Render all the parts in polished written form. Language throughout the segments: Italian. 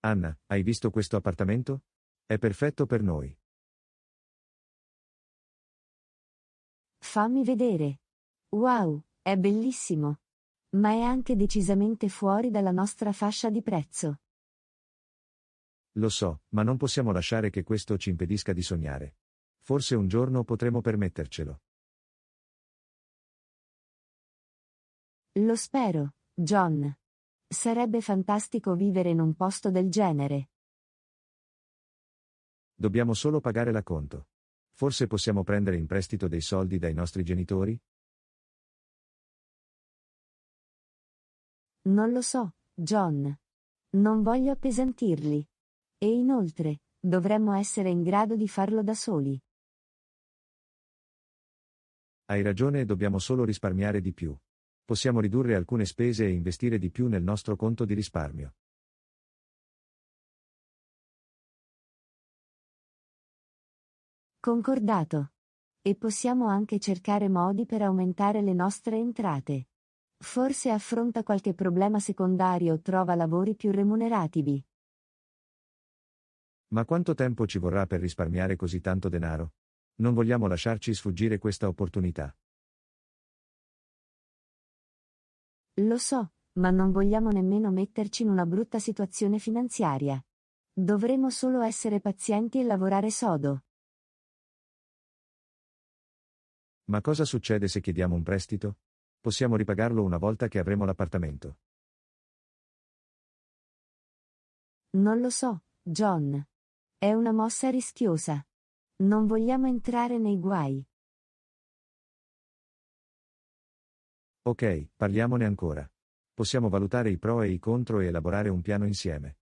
Anna, hai visto questo appartamento? È perfetto per noi. Fammi vedere. Wow, è bellissimo. Ma è anche decisamente fuori dalla nostra fascia di prezzo. Lo so, ma non possiamo lasciare che questo ci impedisca di sognare. Forse un giorno potremo permettercelo. Lo spero, John. Sarebbe fantastico vivere in un posto del genere. Dobbiamo solo pagare l'acconto. Forse possiamo prendere in prestito dei soldi dai nostri genitori? Non lo so, John. Non voglio appesantirli. E inoltre, dovremmo essere in grado di farlo da soli. Hai ragione, dobbiamo solo risparmiare di più. Possiamo ridurre alcune spese e investire di più nel nostro conto di risparmio. Concordato. E possiamo anche cercare modi per aumentare le nostre entrate. Forse affronta qualche problema secondario o trova lavori più remunerativi. Ma quanto tempo ci vorrà per risparmiare così tanto denaro? Non vogliamo lasciarci sfuggire questa opportunità. Lo so, ma non vogliamo nemmeno metterci in una brutta situazione finanziaria. Dovremo solo essere pazienti e lavorare sodo. Ma cosa succede se chiediamo un prestito? Possiamo ripagarlo una volta che avremo l'appartamento. Non lo so, John. È una mossa rischiosa. Non vogliamo entrare nei guai. Ok, parliamone ancora. Possiamo valutare i pro e i contro e elaborare un piano insieme.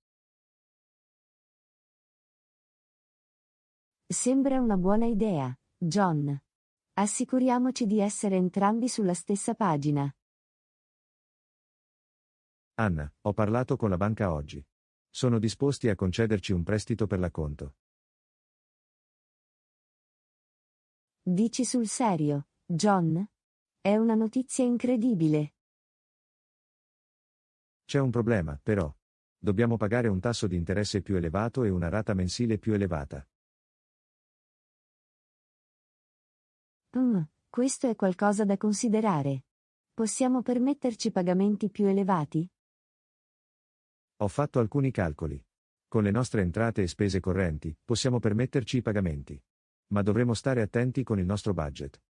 Sembra una buona idea, John. Assicuriamoci di essere entrambi sulla stessa pagina. Anna, ho parlato con la banca oggi. Sono disposti a concederci un prestito per l'acconto. Dici sul serio, John? È una notizia incredibile. C'è un problema, però. Dobbiamo pagare un tasso di interesse più elevato e una rata mensile più elevata. Questo è qualcosa da considerare. Possiamo permetterci pagamenti più elevati? Ho fatto alcuni calcoli. Con le nostre entrate e spese correnti, possiamo permetterci i pagamenti. Ma dovremo stare attenti con il nostro budget.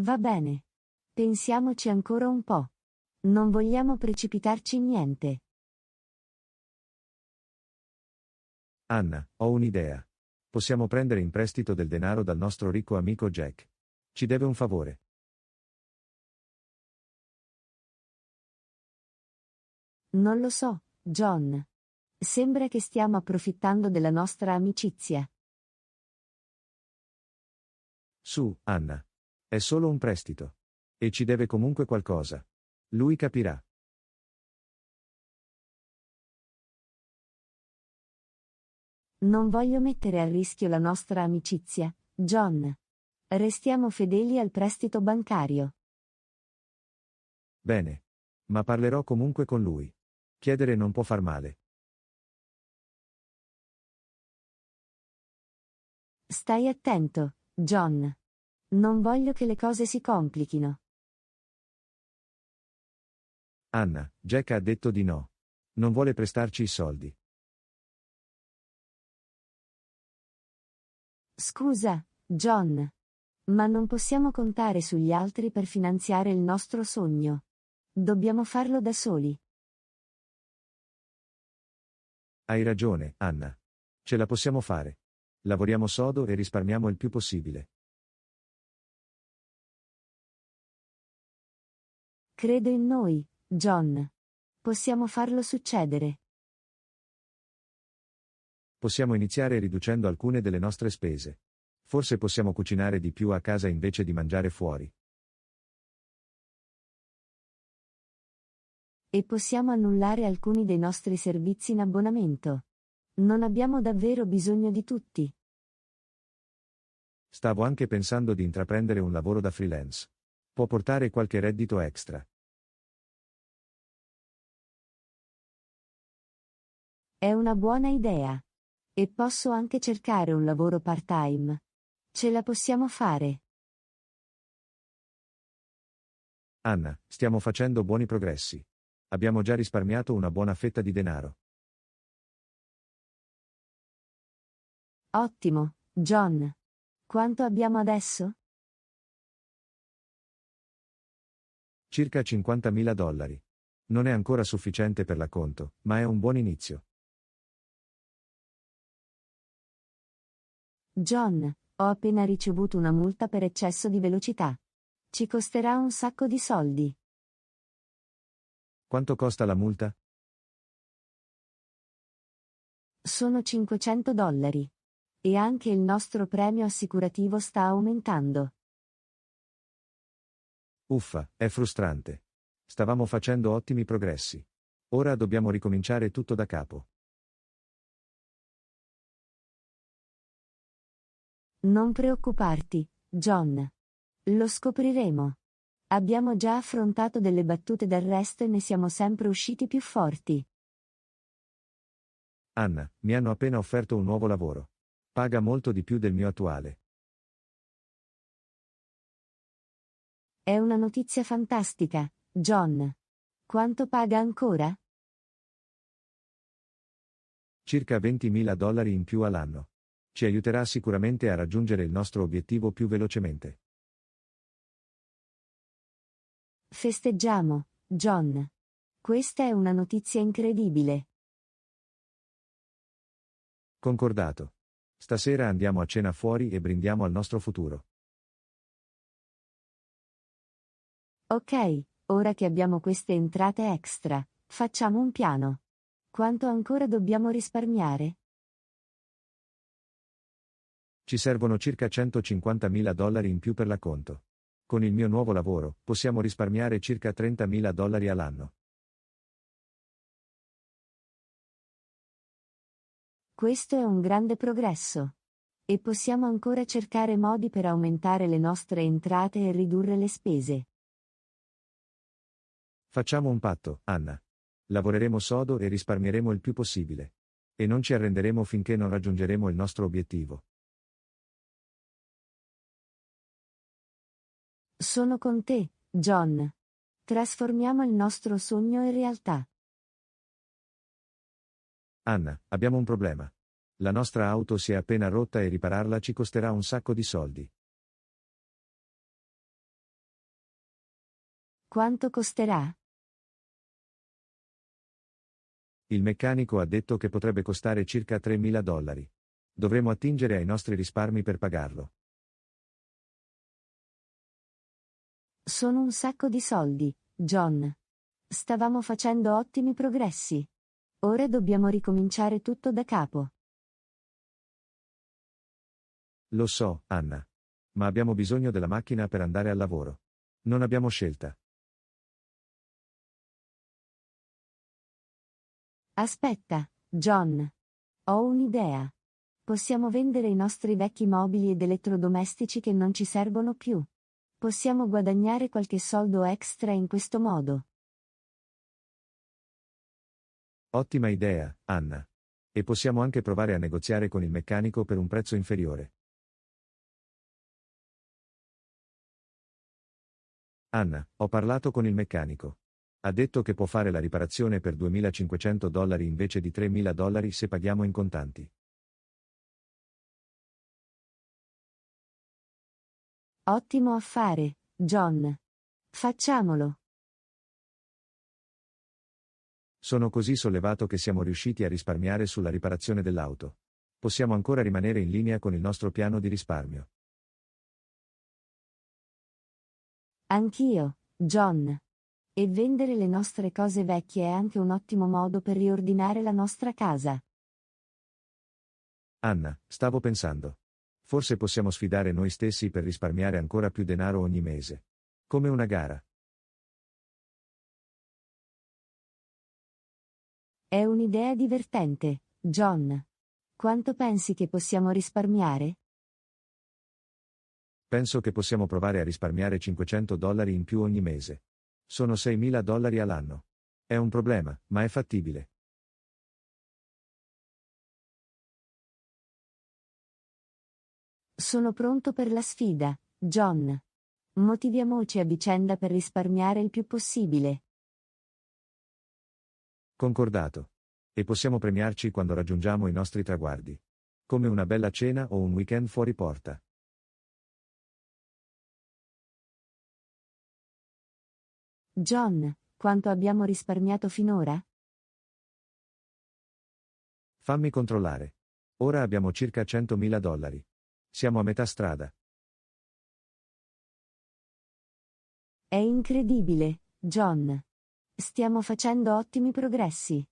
Va bene. Pensiamoci ancora un po'. Non vogliamo precipitarci in niente. Anna, ho un'idea. Possiamo prendere in prestito del denaro dal nostro ricco amico Jack. Ci deve un favore. Non lo so, John. Sembra che stiamo approfittando della nostra amicizia. Su, Anna. È solo un prestito. E ci deve comunque qualcosa. Lui capirà. Non voglio mettere a rischio la nostra amicizia, John. Restiamo fedeli al prestito bancario. Bene. Ma parlerò comunque con lui. Chiedere non può far male. Stai attento, John. Non voglio che le cose si complichino. Anna, Jack ha detto di no. Non vuole prestarci i soldi. Scusa, John. Ma non possiamo contare sugli altri per finanziare il nostro sogno. Dobbiamo farlo da soli. Hai ragione, Anna. Ce la possiamo fare. Lavoriamo sodo e risparmiamo il più possibile. Credo in noi, John. Possiamo farlo succedere. Possiamo iniziare riducendo alcune delle nostre spese. Forse possiamo cucinare di più a casa invece di mangiare fuori. E possiamo annullare alcuni dei nostri servizi in abbonamento. Non abbiamo davvero bisogno di tutti. Stavo anche pensando di intraprendere un lavoro da freelance. Può portare qualche reddito extra. È una buona idea. E posso anche cercare un lavoro part-time. Ce la possiamo fare. Anna, stiamo facendo buoni progressi. Abbiamo già risparmiato una buona fetta di denaro. Ottimo, John. Quanto abbiamo adesso? Circa $50.000. Non è ancora sufficiente per l'acconto, ma è un buon inizio. John, ho appena ricevuto una multa per eccesso di velocità. Ci costerà un sacco di soldi. Quanto costa la multa? Sono $500. E anche il nostro premio assicurativo sta aumentando. Uffa, è frustrante. Stavamo facendo ottimi progressi. Ora dobbiamo ricominciare tutto da capo. Non preoccuparti, John. Lo scopriremo. Abbiamo già affrontato delle battute d'arresto e ne siamo sempre usciti più forti. Anna, mi hanno appena offerto un nuovo lavoro. Paga molto di più del mio attuale. È una notizia fantastica, John. Quanto paga ancora? Circa $20.000 in più all'anno. Ci aiuterà sicuramente a raggiungere il nostro obiettivo più velocemente. Festeggiamo, John. Questa è una notizia incredibile. Concordato. Stasera andiamo a cena fuori e brindiamo al nostro futuro. Ok, ora che abbiamo queste entrate extra, facciamo un piano. Quanto ancora dobbiamo risparmiare? Ci servono circa $150.000 in più per l'acconto. Con il mio nuovo lavoro, possiamo risparmiare circa $30.000 all'anno. Questo è un grande progresso. E possiamo ancora cercare modi per aumentare le nostre entrate e ridurre le spese. Facciamo un patto, Anna. Lavoreremo sodo e risparmieremo il più possibile. E non ci arrenderemo finché non raggiungeremo il nostro obiettivo. Sono con te, John. Trasformiamo il nostro sogno in realtà. Anna, abbiamo un problema. La nostra auto si è appena rotta e ripararla ci costerà un sacco di soldi. Quanto costerà? Il meccanico ha detto che potrebbe costare circa $3.000. Dovremo attingere ai nostri risparmi per pagarlo. Sono un sacco di soldi, John. Stavamo facendo ottimi progressi. Ora dobbiamo ricominciare tutto da capo. Lo so, Anna. Ma abbiamo bisogno della macchina per andare al lavoro. Non abbiamo scelta. Aspetta, John. Ho un'idea. Possiamo vendere i nostri vecchi mobili ed elettrodomestici che non ci servono più. Possiamo guadagnare qualche soldo extra in questo modo. Ottima idea, Anna. E possiamo anche provare a negoziare con il meccanico per un prezzo inferiore. Anna, ho parlato con il meccanico. Ha detto che può fare la riparazione per $2.500 invece di $3.000 se paghiamo in contanti. Ottimo affare, John. Facciamolo. Sono così sollevato che siamo riusciti a risparmiare sulla riparazione dell'auto. Possiamo ancora rimanere in linea con il nostro piano di risparmio. Anch'io, John. E vendere le nostre cose vecchie è anche un ottimo modo per riordinare la nostra casa. Anna, stavo pensando. Forse possiamo sfidare noi stessi per risparmiare ancora più denaro ogni mese. Come una gara. È un'idea divertente, John. Quanto pensi che possiamo risparmiare? Penso che possiamo provare a risparmiare $500 in più ogni mese. Sono $6.000 all'anno. È un problema, ma è fattibile. Sono pronto per la sfida, John. Motiviamoci a vicenda per risparmiare il più possibile. Concordato. E possiamo premiarci quando raggiungiamo i nostri traguardi. Come una bella cena o un weekend fuori porta. John, quanto abbiamo risparmiato finora? Fammi controllare. Ora abbiamo circa $100.000. Siamo a metà strada. È incredibile, John. Stiamo facendo ottimi progressi.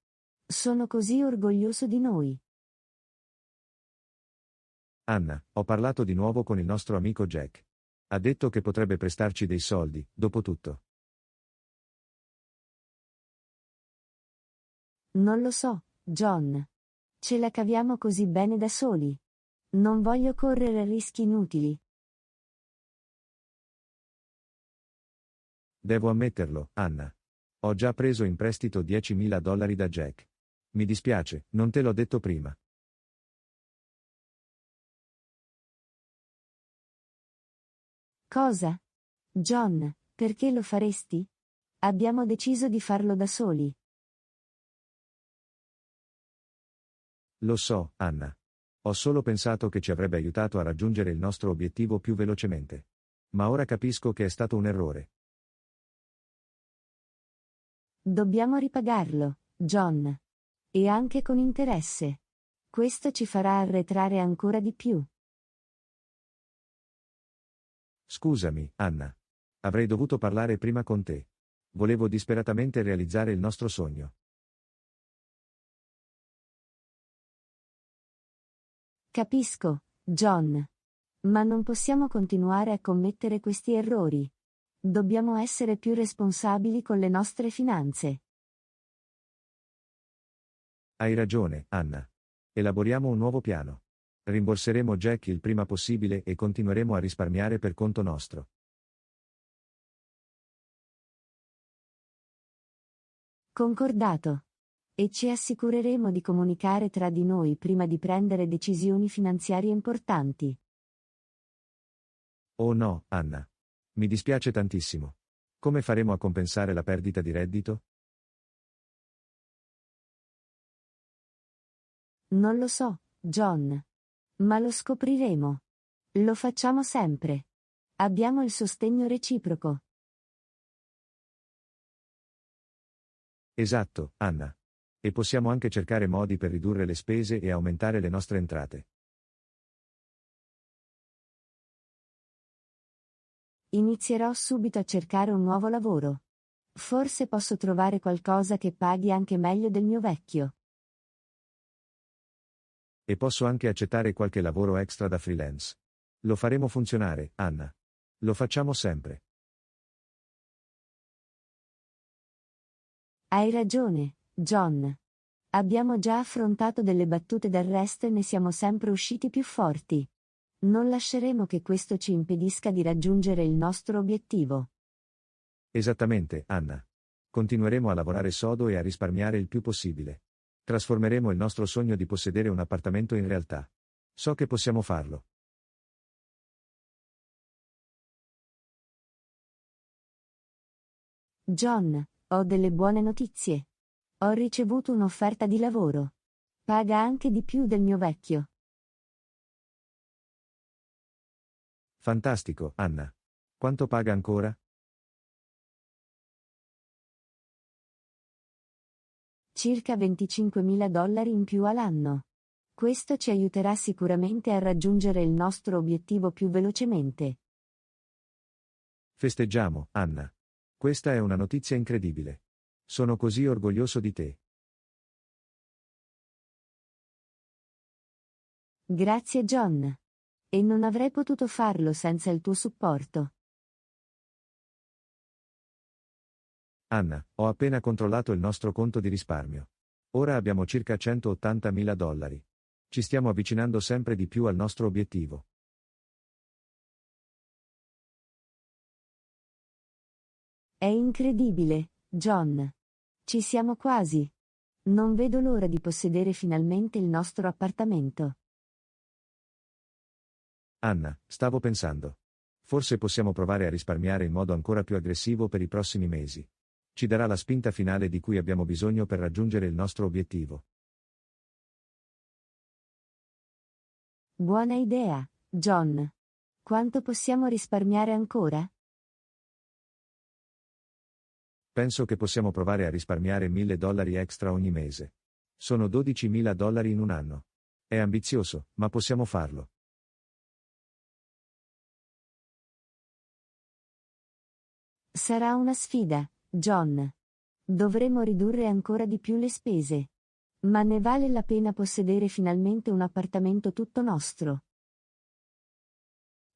Sono così orgoglioso di noi. Anna, ho parlato di nuovo con il nostro amico Jack. Ha detto che potrebbe prestarci dei soldi, dopo tutto. Non lo so, John. Ce la caviamo così bene da soli. Non voglio correre rischi inutili. Devo ammetterlo, Anna. Ho già preso in prestito $10.000 da Jack. Mi dispiace, non te l'ho detto prima. Cosa? John, perché lo faresti? Abbiamo deciso di farlo da soli. Lo so, Anna. Ho solo pensato che ci avrebbe aiutato a raggiungere il nostro obiettivo più velocemente. Ma ora capisco che è stato un errore. Dobbiamo ripagarlo, John. E anche con interesse. Questo ci farà arretrare ancora di più. Scusami, Anna. Avrei dovuto parlare prima con te. Volevo disperatamente realizzare il nostro sogno. Capisco, John. Ma non possiamo continuare a commettere questi errori. Dobbiamo essere più responsabili con le nostre finanze. Hai ragione, Anna. Elaboriamo un nuovo piano. Rimborseremo Jack il prima possibile e continueremo a risparmiare per conto nostro. Concordato. E ci assicureremo di comunicare tra di noi prima di prendere decisioni finanziarie importanti. Oh no, Anna. Mi dispiace tantissimo. Come faremo a compensare la perdita di reddito? Non lo so, John. Ma lo scopriremo. Lo facciamo sempre. Abbiamo il sostegno reciproco. Esatto, Anna. E possiamo anche cercare modi per ridurre le spese e aumentare le nostre entrate. Inizierò subito a cercare un nuovo lavoro. Forse posso trovare qualcosa che paghi anche meglio del mio vecchio. E posso anche accettare qualche lavoro extra da freelance. Lo faremo funzionare, Anna. Lo facciamo sempre. Hai ragione, John. Abbiamo già affrontato delle battute d'arresto e ne siamo sempre usciti più forti. Non lasceremo che questo ci impedisca di raggiungere il nostro obiettivo. Esattamente, Anna. Continueremo a lavorare sodo e a risparmiare il più possibile. Trasformeremo il nostro sogno di possedere un appartamento in realtà. So che possiamo farlo. John, ho delle buone notizie. Ho ricevuto un'offerta di lavoro. Paga anche di più del mio vecchio. Fantastico, Anna. Quanto paga ancora? Circa $25.000 in più all'anno. Questo ci aiuterà sicuramente a raggiungere il nostro obiettivo più velocemente. Festeggiamo, Anna. Questa è una notizia incredibile. Sono così orgoglioso di te. Grazie John. E non avrei potuto farlo senza il tuo supporto. Anna, ho appena controllato il nostro conto di risparmio. Ora abbiamo circa $180.000. Ci stiamo avvicinando sempre di più al nostro obiettivo. È incredibile, John. Ci siamo quasi. Non vedo l'ora di possedere finalmente il nostro appartamento. Anna, stavo pensando. Forse possiamo provare a risparmiare in modo ancora più aggressivo per i prossimi mesi. Ci darà la spinta finale di cui abbiamo bisogno per raggiungere il nostro obiettivo. Buona idea, John. Quanto possiamo risparmiare ancora? Penso che possiamo provare a risparmiare $1.000 extra ogni mese. Sono $12.000 in un anno. È ambizioso, ma possiamo farlo. Sarà una sfida, John. Dovremo ridurre ancora di più le spese. Ma ne vale la pena possedere finalmente un appartamento tutto nostro.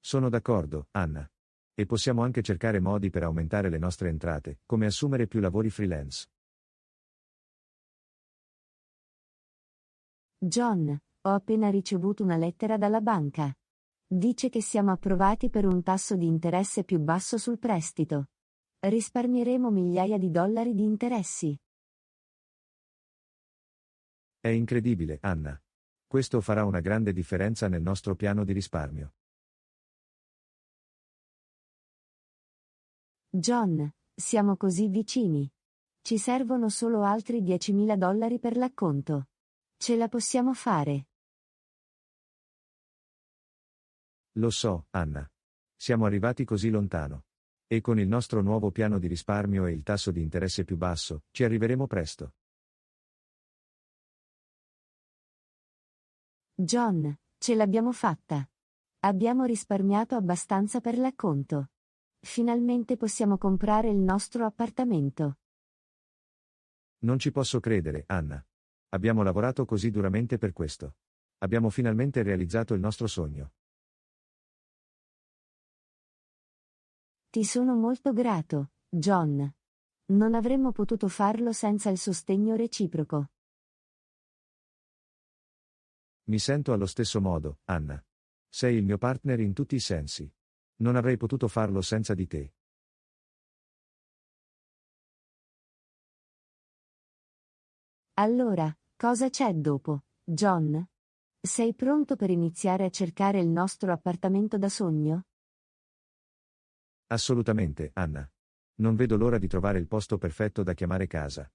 Sono d'accordo, Anna. E possiamo anche cercare modi per aumentare le nostre entrate, come assumere più lavori freelance. John, ho appena ricevuto una lettera dalla banca. Dice che siamo approvati per un tasso di interesse più basso sul prestito. Risparmieremo migliaia di dollari di interessi. È incredibile, Anna. Questo farà una grande differenza nel nostro piano di risparmio. John, siamo così vicini. Ci servono solo altri $10.000 per l'acconto. Ce la possiamo fare. Lo so, Anna. Siamo arrivati così lontano. E con il nostro nuovo piano di risparmio e il tasso di interesse più basso, ci arriveremo presto. John, ce l'abbiamo fatta. Abbiamo risparmiato abbastanza per l'acconto. Finalmente possiamo comprare il nostro appartamento. Non ci posso credere, Anna. Abbiamo lavorato così duramente per questo. Abbiamo finalmente realizzato il nostro sogno. Ti sono molto grato, John. Non avremmo potuto farlo senza il sostegno reciproco. Mi sento allo stesso modo, Anna. Sei il mio partner in tutti i sensi. Non avrei potuto farlo senza di te. Allora, cosa c'è dopo, John? Sei pronto per iniziare a cercare il nostro appartamento da sogno? Assolutamente, Anna. Non vedo l'ora di trovare il posto perfetto da chiamare casa.